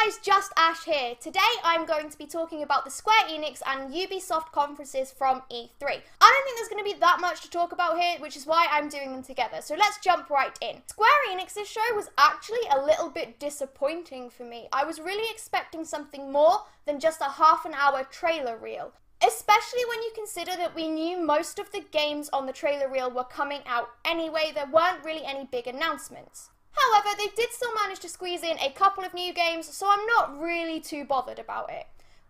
guys, just Ash here. Today I'm going to be talking about the Square Enix and Ubisoft conferences from E3. I don't think there's going to be that much to talk about here, which is why I'm doing them together. So let's jump right in. Square Enix's show was actually a little bit disappointing for me. I was really expecting something more than just a half-an-hour trailer reel. Especially when you consider that we knew most of the games on the trailer reel were coming out anyway, there weren't really any big announcements. However, they did still manage to squeeze in a couple of new games, so I'm not really too bothered about it.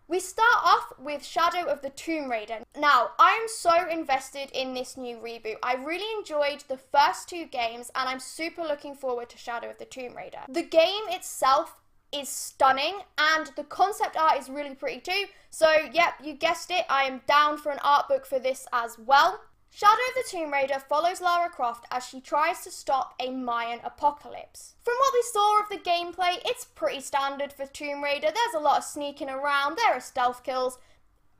We start off with Shadow of the Tomb Raider. Now, I am so invested in this new reboot. I really enjoyed the first two games, and I'm super looking forward to Shadow of the Tomb Raider. The game itself is stunning, and the concept art is really pretty too. So, yep, you guessed it, I am down for an art book for this as well. Shadow of the Tomb Raider follows Lara Croft as she tries to stop a Mayan apocalypse. From what we saw of the gameplay, it's pretty standard for Tomb Raider. There's a lot of sneaking around, there are stealth kills.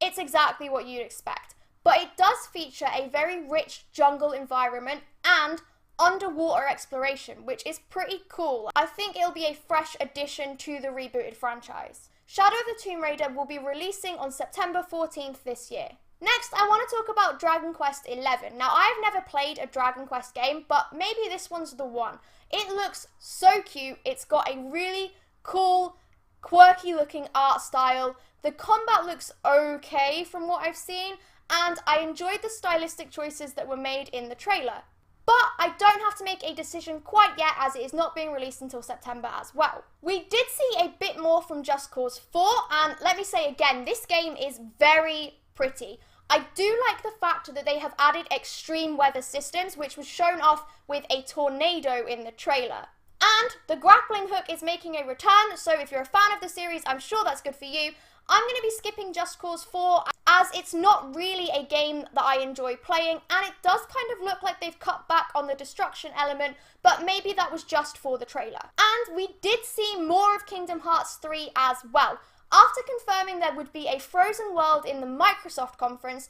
It's exactly what you'd expect. But it does feature a very rich jungle environment and underwater exploration, which is pretty cool. I think it'll be a fresh addition to the rebooted franchise. Shadow of the Tomb Raider will be releasing on September 14th this year. Next, I want to talk about Dragon Quest XI. Now, I've never played a Dragon Quest game, but maybe this one's the one. It looks so cute. It's got a really cool, quirky looking art style. The combat looks okay from what I've seen, and I enjoyed the stylistic choices that were made in the trailer. But I don't have to make a decision quite yet, as it is not being released until September as well. We did see a bit more from Just Cause 4, and let me say again, this game is very pretty. I do like the fact that they have added extreme weather systems, which was shown off with a tornado in the trailer. And the grappling hook is making a return, so if you're a fan of the series, I'm sure that's good for you. I'm going to be skipping Just Cause 4 as it's not really a game that I enjoy playing, and it does kind of look like they've cut back on the destruction element, but maybe that was just for the trailer. And we did see more of Kingdom Hearts 3 as well. After confirming there would be a frozen world in the Microsoft conference,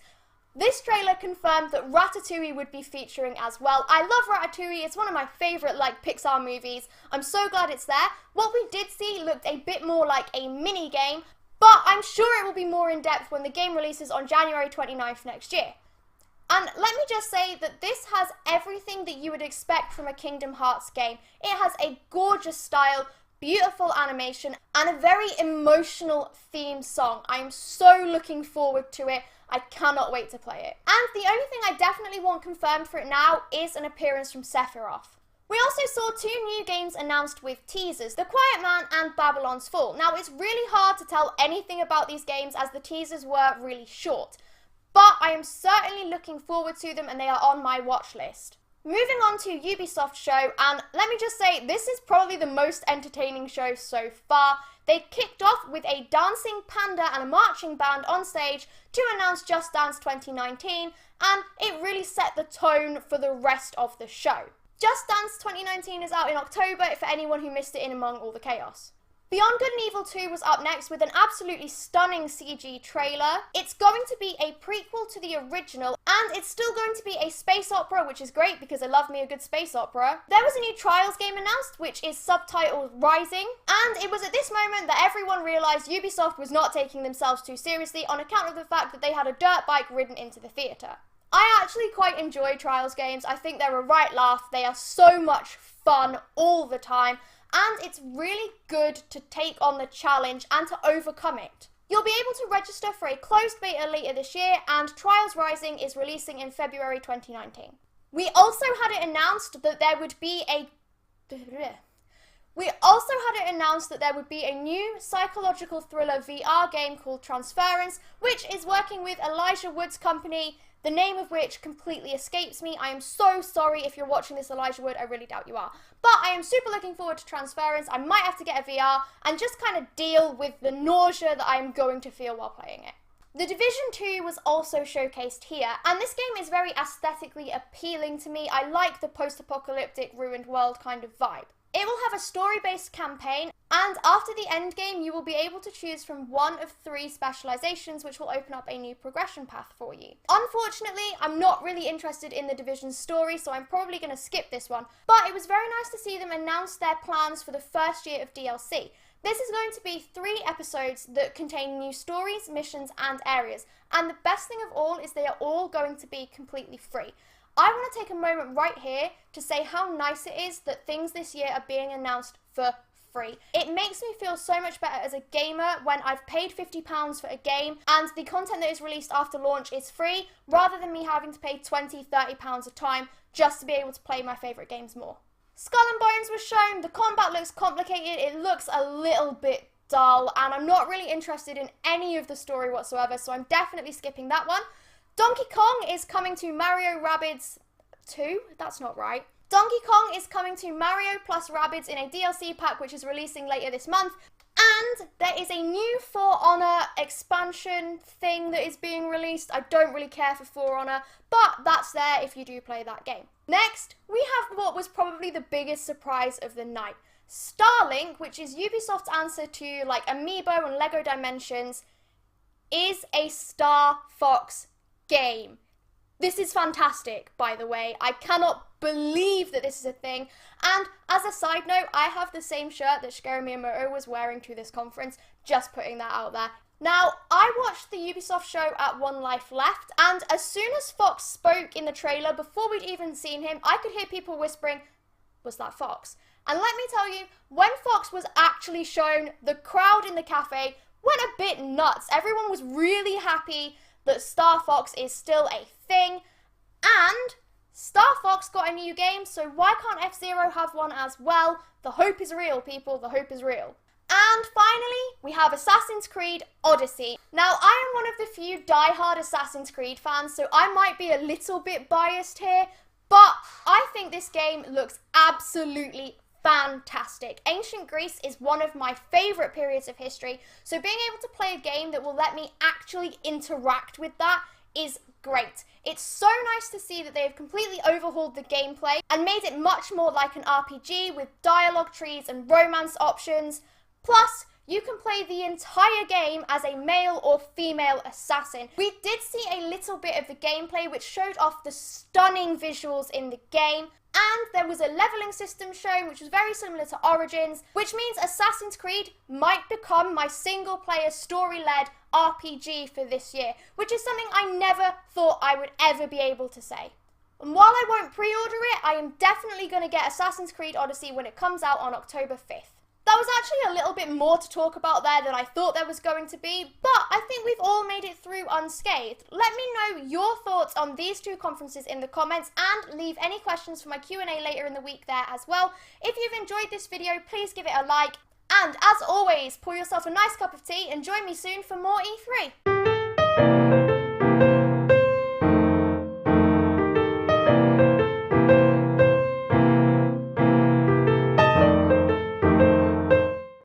this trailer confirmed that Ratatouille would be featuring as well. I love Ratatouille, it's one of my favourite Pixar movies. I'm so glad it's there. What we did see looked a bit more like a mini game, but I'm sure it will be more in depth when the game releases on January 29th next year. And let me just say that this has everything that you would expect from a Kingdom Hearts game. It has a gorgeous style, beautiful animation, and a very emotional theme song. I am so looking forward to it. I cannot wait to play it. And the only thing I definitely want confirmed for it now is an appearance from Sephiroth. We also saw two new games announced with teasers, The Quiet Man and Babylon's Fall. Now, it's really hard to tell anything about these games as the teasers were really short, but I am certainly looking forward to them and they are on my watch list. Moving on to Ubisoft show, and let me just say, this is probably the most entertaining show so far. They kicked off with a dancing panda and a marching band on stage to announce Just Dance 2019, and it really set the tone for the rest of the show. Just Dance 2019 is out in October for anyone who missed it in among all the chaos. Beyond Good and Evil 2 was up next with an absolutely stunning CG trailer. It's going to be a prequel to the original, and it's still going to be a space opera, which is great because I love me a good space opera. There was a new Trials game announced, which is subtitled Rising, and it was at this moment that everyone realised Ubisoft was not taking themselves too seriously on account of the fact that they had a dirt bike ridden into the theatre. I actually quite enjoy Trials games. I think they're a right laugh. They are so much fun all the time, and it's really good to take on the challenge and to overcome it. You'll be able to register for a closed beta later this year, and Trials Rising is releasing in February 2019. We also had it announced that there would be a new psychological thriller VR game called Transference, which is working with Elijah Wood's company, the name of which completely escapes me. I am so sorry if you're watching this, Elijah Wood, I really doubt you are. But I am super looking forward to Transference. I might have to get a VR and just kind of deal with the nausea that I'm going to feel while playing it. The Division 2 was also showcased here, and this game is very aesthetically appealing to me. I like the post-apocalyptic ruined world kind of vibe. It will have a story-based campaign, and after the end game, you will be able to choose from one of 3 specializations, which will open up a new progression path for you. Unfortunately, I'm not really interested in the Division story, so I'm probably going to skip this one, but it was very nice to see them announce their plans for the first year of DLC. This is going to be 3 episodes that contain new stories, missions, and areas. And the best thing of all is they are all going to be completely free. I want to take a moment right here to say how nice it is that things this year are being announced for free. It makes me feel so much better as a gamer when I've paid £50 for a game and the content that is released after launch is free, rather than me having to pay £20, £30 a time just to be able to play my favourite games more. Skull and Bones was shown. The combat looks complicated, it looks a little bit dull, and I'm not really interested in any of the story whatsoever, so I'm definitely skipping that one. Donkey Kong is coming to Mario Rabbids 2? That's not right. Donkey Kong is coming to Mario plus Rabbids in a DLC pack which is releasing later this month. And there is a new For Honor expansion thing that is being released. I don't really care for For Honor, but that's there if you do play that game. Next, we have what was probably the biggest surprise of the night. Starlink, which is Ubisoft's answer to like Amiibo and Lego Dimensions, is a Star Fox game. This is fantastic, by the way. I cannot believe that this is a thing. And as a side note, I have the same shirt that Shigeru Miyamoto was wearing to this conference, just putting that out there. Now, I watched the Ubisoft show at One Life Left, and as soon as Fox spoke in the trailer, before we'd even seen him, I could hear people whispering, "Was that Fox?" And let me tell you, when Fox was actually shown, the crowd in the cafe went a bit nuts. Everyone was really happy that Star Fox is still a thing, and Star Fox got a new game, so why can't F-Zero have one as well? The hope is real, people, the hope is real. And finally, we have Assassin's Creed Odyssey. Now, I am one of the few die-hard Assassin's Creed fans, so I might be a little bit biased here, but I think this game looks absolutely fantastic. Ancient Greece is one of my favourite periods of history, so being able to play a game that will let me actually interact with that is great. It's so nice to see that they have completely overhauled the gameplay and made it much more like an RPG with dialogue trees and romance options. Plus, you can play the entire game as a male or female assassin. We did see a little bit of the gameplay which showed off the stunning visuals in the game, and there was a leveling system shown which was very similar to Origins, which means Assassin's Creed might become my single-player story-led RPG for this year, which is something I never thought I would ever be able to say. And while I won't pre-order it, I am definitely going to get Assassin's Creed Odyssey when it comes out on October 5th. That was actually a little bit more to talk about there than I thought there was going to be, but I think we've all made it through unscathed. Let me know your thoughts on these 2 conferences in the comments, and leave any questions for my Q&A later in the week there as well. If you've enjoyed this video, please give it a like, and as always, pour yourself a nice cup of tea and join me soon for more E3.